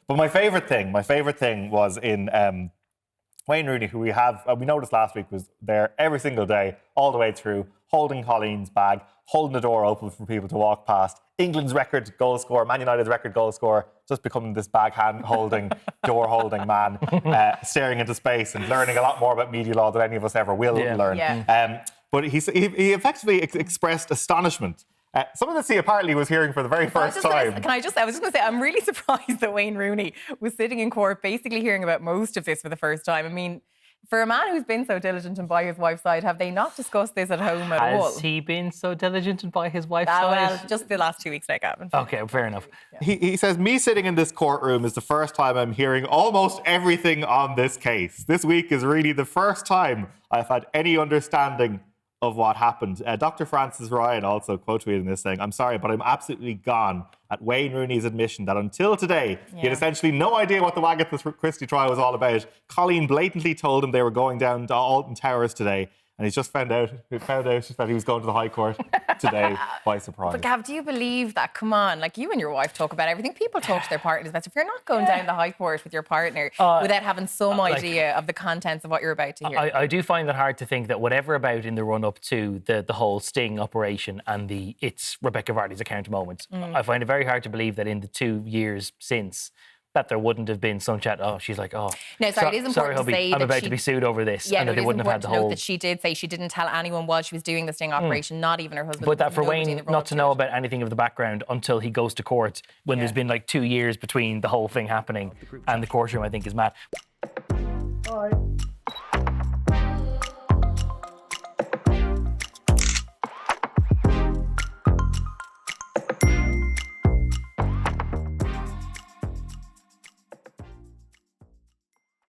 But my favourite thing was in Wayne Rooney, who we noticed last week was there every single day, all the way through, holding Colleen's bag, holding the door open for people to walk past. England's record goal scorer, Man United's record goal scorer, just becoming this bag hand holding, door holding man, staring into space and learning a lot more about media law than any of us ever will learn. Yeah. But he effectively expressed astonishment. Some of he apparently was hearing for the very first time. I was just going to say, I'm really surprised that Wayne Rooney was sitting in court basically hearing about most of this for the first time. I mean, for a man who's been so diligent and by his wife's side, have they not discussed this at home at all? Has he been so diligent and by his wife's side? Well, just the last 2 weeks, like Gavan. Okay, fair enough. Yeah. He says, me sitting in this courtroom is the first time I'm hearing almost everything on this case. This week is really the first time I've had any understanding of what happened. Dr. Francis Ryan also quote tweeted this saying, I'm sorry, but I'm absolutely gone at Wayne Rooney's admission that until today, he had essentially no idea what the Wagatha Christie Trial was all about. Coleen blatantly told him they were going down to Alton Towers today, and he's just found out that he was going to the High Court today by surprise. But Gav, do you believe that? Come on, like you and your wife talk about everything. People talk to their partners about. If you're not going down the High Court with your partner without having some idea of the contents of what you're about to hear. I do find it hard to think that whatever about in the run-up to the whole sting operation and it's Rebekah Vardy's account moment, I find it very hard to believe that in the 2 years since that there wouldn't have been some chat. Oh, she's like, oh, no, sorry, it is important hubby, to say I'm about to be sued over this, and that they wouldn't have had the whole. That she did say she didn't tell anyone while she was doing the sting operation, not even her husband. But that for Wayne not to know about anything of the background until he goes to court when there's been like 2 years between the whole thing happening and the courtroom, I think is mad. All right.